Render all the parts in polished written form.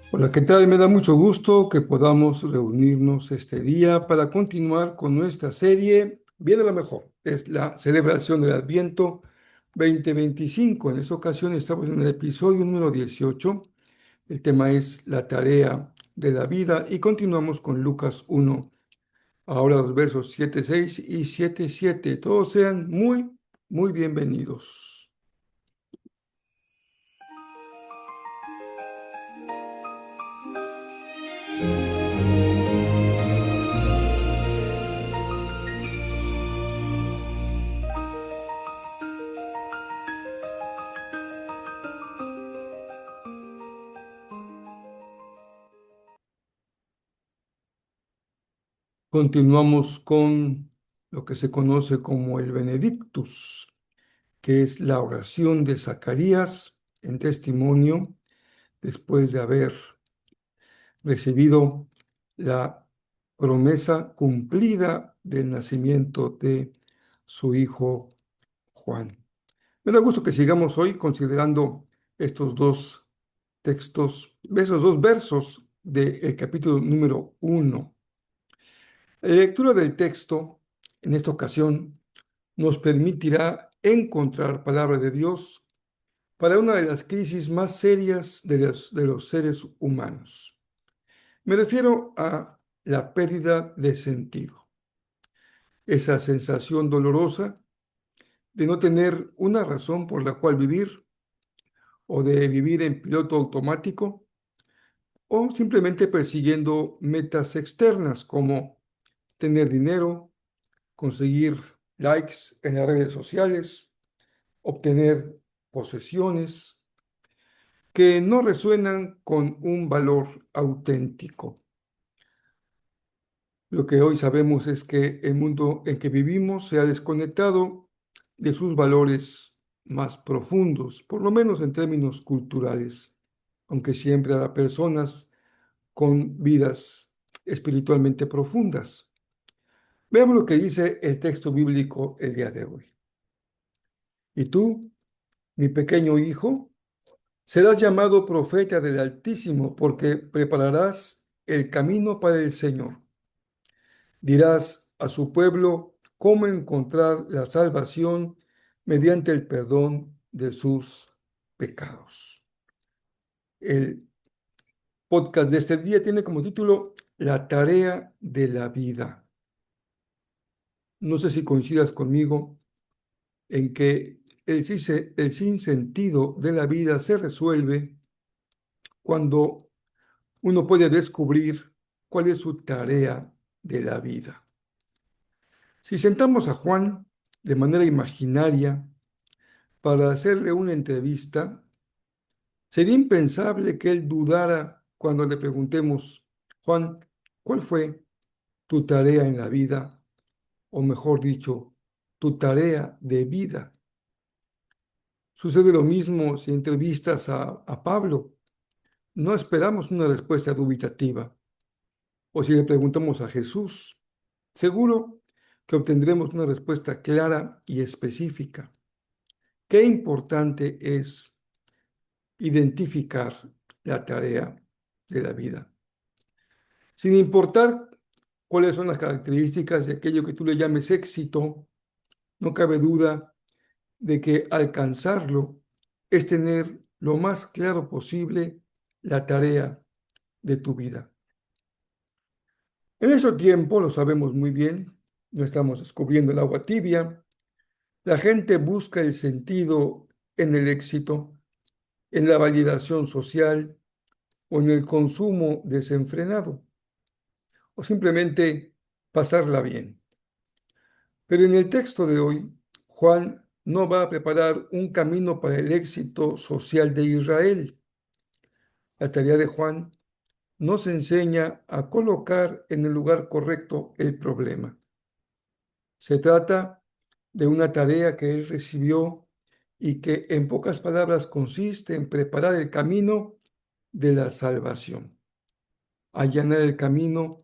Hola, ¿qué tal? Me da mucho gusto que podamos reunirnos este día para continuar con nuestra serie. Viene lo mejor, es la celebración del Adviento 2025. En esta ocasión estamos en el episodio número 18. El tema es la tarea de la vida y continuamos con Lucas 1. Ahora los versos 7:6 y 7:7. Todos sean muy bienvenidos. Continuamos con lo que se conoce como el Benedictus, que es la oración de Zacarías en testimonio después de haber recibido la promesa cumplida del nacimiento de su hijo Juan. Me da gusto que sigamos hoy considerando estos dos textos, esos dos versos del capítulo número 1. La lectura del texto en esta ocasión nos permitirá encontrar palabra de Dios para una de las crisis más serias de los seres humanos. Me refiero a la pérdida de sentido, esa sensación dolorosa de no tener una razón por la cual vivir o de vivir en piloto automático o simplemente persiguiendo metas externas como tener dinero, conseguir likes en las redes sociales, obtener posesiones que no resuenan con un valor auténtico. Lo que hoy sabemos es que el mundo en que vivimos se ha desconectado de sus valores más profundos, por lo menos en términos culturales, aunque siempre habrá personas con vidas espiritualmente profundas. Veamos lo que dice el texto bíblico el día de hoy. Y tú, mi pequeño hijo, serás llamado profeta del Altísimo, porque prepararás el camino para el Señor. Dirás a su pueblo cómo encontrar la salvación mediante el perdón de sus pecados. El podcast de este día tiene como título La tarea de la vida. No sé si coincidas conmigo en que el sinsentido de la vida se resuelve cuando uno puede descubrir cuál es su tarea de la vida. Si sentamos a Juan de manera imaginaria para hacerle una entrevista, sería impensable que él dudara cuando le preguntemos: Juan, ¿cuál fue tu tarea en la vida? O mejor dicho, tu tarea de vida. Sucede lo mismo si entrevistas a Pablo. No esperamos una respuesta dubitativa. O si le preguntamos a Jesús, seguro que obtendremos una respuesta clara y específica. Qué importante es identificar la tarea de la vida, sin importar cuáles son las características de aquello que tú le llames éxito. No cabe duda de que alcanzarlo es tener lo más claro posible la tarea de tu vida. En ese tiempo, lo sabemos muy bien, no estamos descubriendo el agua tibia. La gente busca el sentido en el éxito, en la validación social o en el consumo desenfrenado, o simplemente pasarla bien. Pero en el texto de hoy, Juan no va a preparar un camino para el éxito social de Israel. La tarea de Juan nos enseña a colocar en el lugar correcto el problema. Se trata de una tarea que él recibió y que en pocas palabras consiste en preparar el camino de la salvación, allanar el camino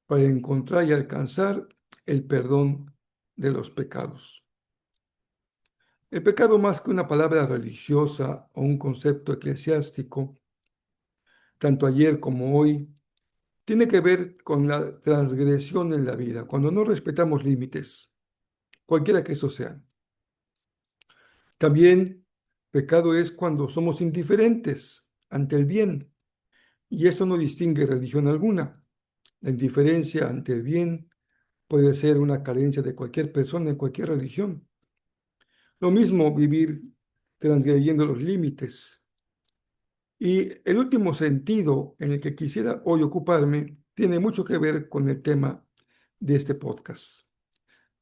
para encontrar y alcanzar el perdón de los pecados. El pecado, más que una palabra religiosa o un concepto eclesiástico, tanto ayer como hoy, tiene que ver con la transgresión en la vida, cuando no respetamos límites, cualquiera que esos sean. También pecado es cuando somos indiferentes ante el bien, y eso no distingue religión alguna. La indiferencia ante el bien puede ser una carencia de cualquier persona en cualquier religión. Lo mismo vivir transgrediendo los límites. Y el último sentido en el que quisiera hoy ocuparme tiene mucho que ver con el tema de este podcast.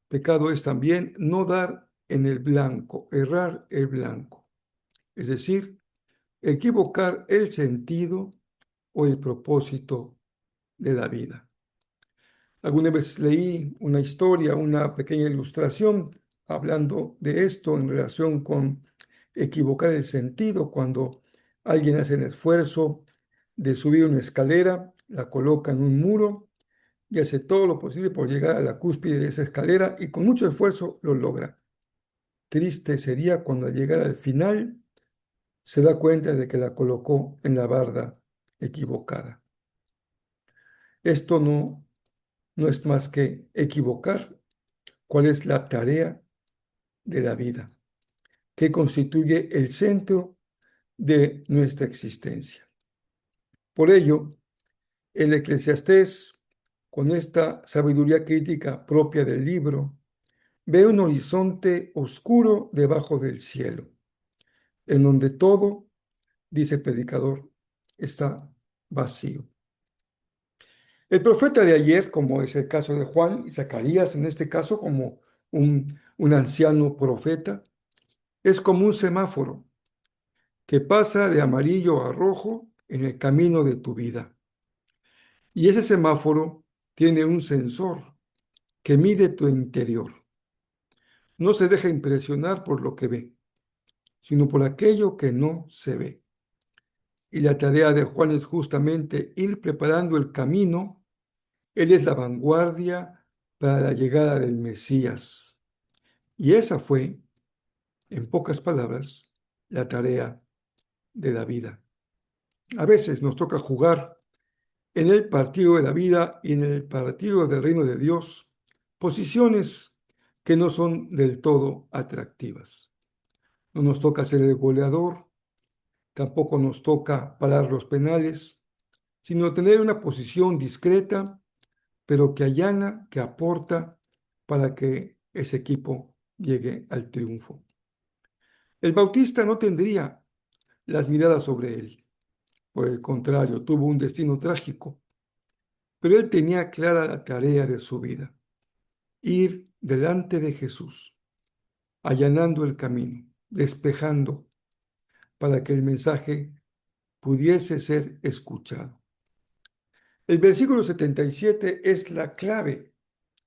Pecado es también no dar en el blanco, errar el blanco, es decir, equivocar el sentido o el propósito de la vida. Alguna vez leí una historia, una pequeña ilustración hablando de esto en relación con equivocar el sentido cuando alguien hace el esfuerzo de subir una escalera, la coloca en un muro y hace todo lo posible por llegar a la cúspide de esa escalera y con mucho esfuerzo lo logra. Triste sería cuando al llegar al final se da cuenta de que la colocó en la barda equivocada. Esto no es más que equivocar cuál es la tarea de la vida, que constituye el centro de nuestra existencia. Por ello, el Eclesiastés, con esta sabiduría crítica propia del libro, ve un horizonte oscuro debajo del cielo, en donde todo, dice el predicador, está vacío. El profeta de ayer, como es el caso de Juan y Zacarías, en este caso como un anciano profeta, es como un semáforo que pasa de amarillo a rojo en el camino de tu vida. Y ese semáforo tiene un sensor que mide tu interior. No se deja impresionar por lo que ve, sino por aquello que no se ve. Y la tarea de Juan es justamente ir preparando el camino. Él es la vanguardia para la llegada del Mesías. Y esa fue, en pocas palabras, la tarea de la vida. A veces nos toca jugar en el partido de la vida y en el partido del reino de Dios posiciones que no son del todo atractivas. No nos toca ser el goleador, tampoco nos toca parar los penales, sino tener una posición discreta, pero que allana, que aporta para que ese equipo llegue al triunfo. El Bautista no tendría las miradas sobre él. Por el contrario, tuvo un destino trágico, pero él tenía clara la tarea de su vida: ir delante de Jesús, allanando el camino, despejando, para que el mensaje pudiese ser escuchado. El versículo 77 es la clave.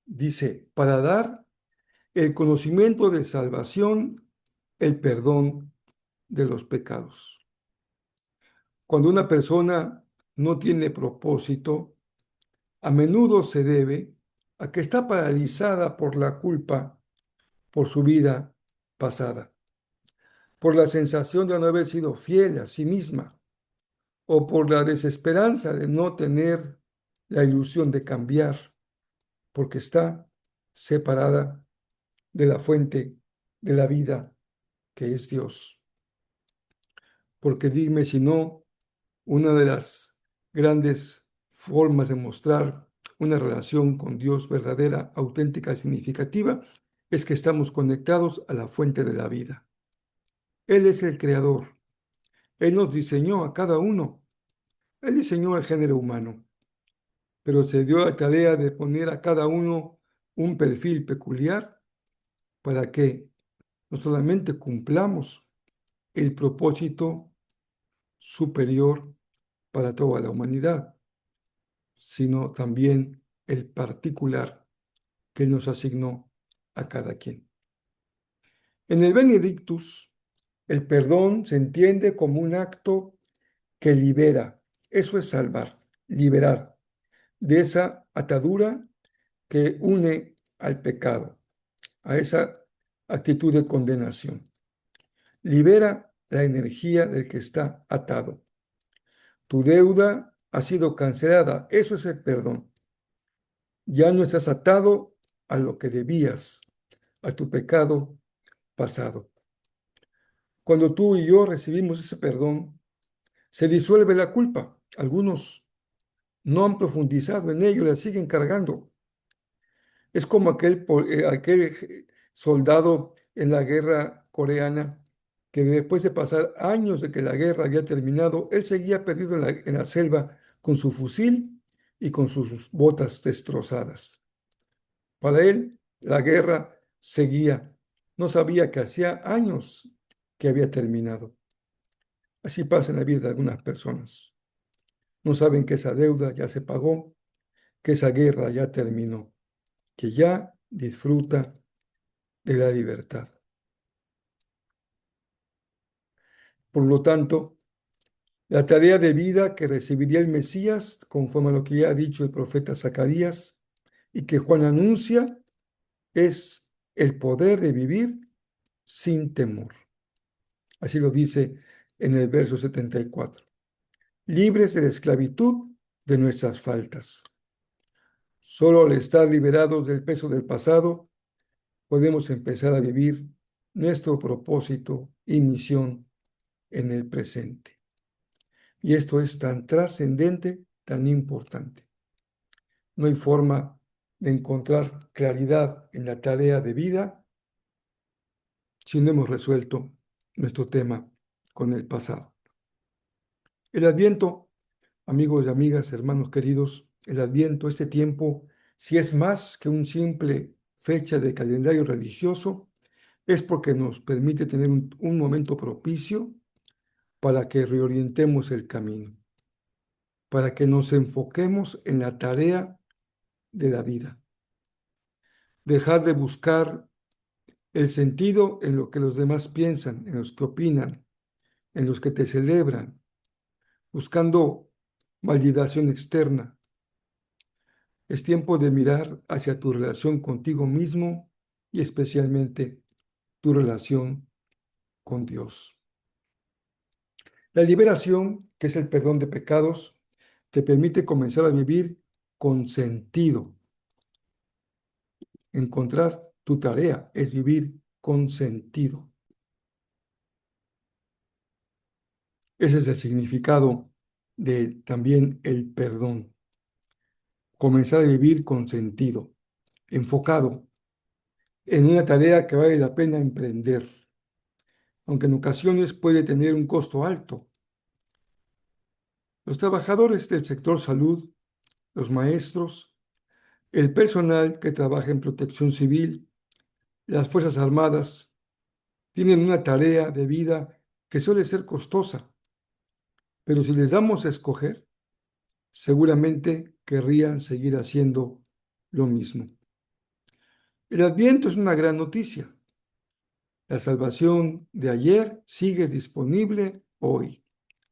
Dice, para dar el conocimiento de salvación, el perdón de los pecados. Cuando una persona no tiene propósito, a menudo se debe a que está paralizada por la culpa por su vida pasada, por la sensación de no haber sido fiel a sí misma o por la desesperanza de no tener la ilusión de cambiar, porque está separada de la fuente de la vida que es Dios. Porque dime si no, una de las grandes formas de mostrar una relación con Dios verdadera, auténtica, significativa, es que estamos conectados a la fuente de la vida. Él es el creador. Él nos diseñó a cada uno. Él diseñó el género humano, pero se dio la tarea de poner a cada uno un perfil peculiar para que no solamente cumplamos el propósito superior para toda la humanidad, sino también el particular que Él nos asignó a cada quien. En el Benedictus, el perdón se entiende como un acto que libera. Eso es salvar, liberar de esa atadura que une al pecado, a esa actitud de condenación. Libera la energía del que está atado. Tu deuda ha sido cancelada. Eso es el perdón. Ya no estás atado a lo que debías, a tu pecado pasado. Cuando tú y yo recibimos ese perdón, se disuelve la culpa. Algunos no han profundizado en ello, la siguen cargando. Es como aquel soldado en la guerra coreana que después de pasar años de que la guerra había terminado, él seguía perdido en la selva con su fusil y con sus botas destrozadas. Para él, la guerra seguía. No sabía que hacía años que había terminado. Así pasa en la vida de algunas personas. No saben que esa deuda ya se pagó, que esa guerra ya terminó, que ya disfruta de la libertad. Por lo tanto, la tarea de vida que recibiría el Mesías, conforme a lo que ya ha dicho el profeta Zacarías y que Juan anuncia, es el poder de vivir sin temor. Así lo dice en el verso 74. Libres de la esclavitud de nuestras faltas. Solo al estar liberados del peso del pasado, podemos empezar a vivir nuestro propósito y misión en el presente. Y esto es tan trascendente, tan importante. No hay forma de encontrar claridad en la tarea de vida si no hemos resuelto nuestro tema con el pasado. El Adviento, amigos y amigas, hermanos queridos, el Adviento, este tiempo, si es más que un simple fecha de calendario religioso, es porque nos permite tener un momento propicio para que reorientemos el camino, para que nos enfoquemos en la tarea de la vida. Dejar de buscar el sentido en lo que los demás piensan, en los que opinan, en los que te celebran, buscando validación externa. Es tiempo de mirar hacia tu relación contigo mismo y especialmente tu relación con Dios. La liberación, que es el perdón de pecados, te permite comenzar a vivir con sentido. Encontrar tu tarea es vivir con sentido. Ese es el significado de también el perdón. Comenzar a vivir con sentido, enfocado en una tarea que vale la pena emprender, aunque en ocasiones puede tener un costo alto. Los trabajadores del sector salud, los maestros, el personal que trabaja en protección civil, las Fuerzas Armadas, tienen una tarea de vida que suele ser costosa, pero si les damos a escoger, seguramente querrían seguir haciendo lo mismo. El Adviento es una gran noticia. La salvación de ayer sigue disponible hoy.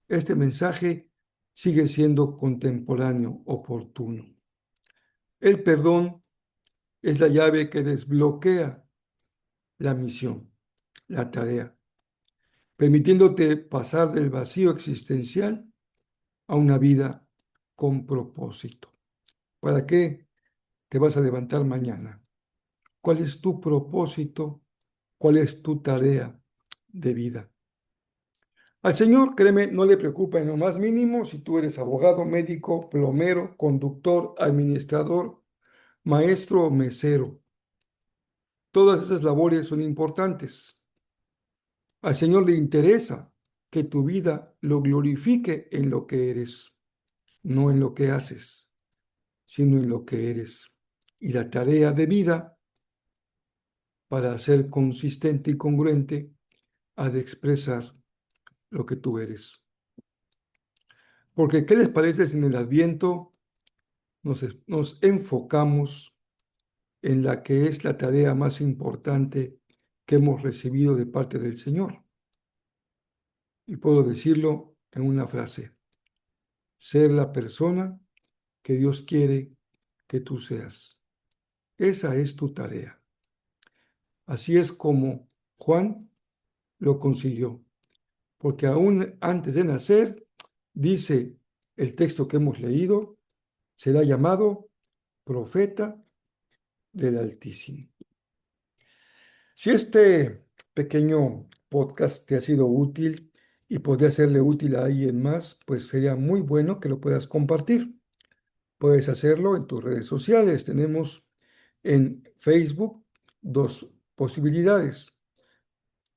Este mensaje sigue siendo contemporáneo, oportuno. El perdón es la llave que desbloquea la misión, la tarea, permitiéndote pasar del vacío existencial a una vida con propósito. ¿Para qué te vas a levantar mañana? ¿Cuál es tu propósito? ¿Cuál es tu tarea de vida? Al Señor, créeme, no le preocupa en lo más mínimo si tú eres abogado, médico, plomero, conductor, administrador, maestro o mesero. Todas esas labores son importantes. Al Señor le interesa que tu vida lo glorifique en lo que eres, no en lo que haces, sino en lo que eres. Y la tarea de vida, para ser consistente y congruente, ha de expresar lo que tú eres. Porque, ¿qué les parece si en el Adviento nos enfocamos en la que es la tarea más importante que hemos recibido de parte del Señor? Y puedo decirlo en una frase: ser la persona que Dios quiere que tú seas. Esa es tu tarea. Así es como Juan lo consiguió, porque aún antes de nacer, dice el texto que hemos leído será llamado Profeta del Altísimo. Si este pequeño podcast te ha sido útil y podría serle útil a alguien más, pues sería muy bueno que lo puedas compartir. Puedes hacerlo en tus redes sociales. Tenemos en Facebook dos posibilidades: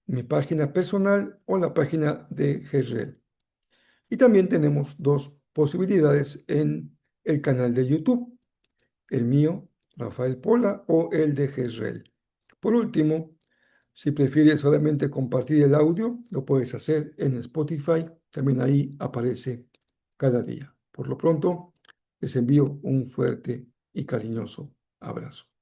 mi página personal o la página de Jezreel. Y también tenemos dos posibilidades en el canal de YouTube, el mío, Rafael Pola, o el de Jezreel. Por último, si prefieres solamente compartir el audio, lo puedes hacer en Spotify. También ahí aparece cada día. Por lo pronto, les envío un fuerte y cariñoso abrazo.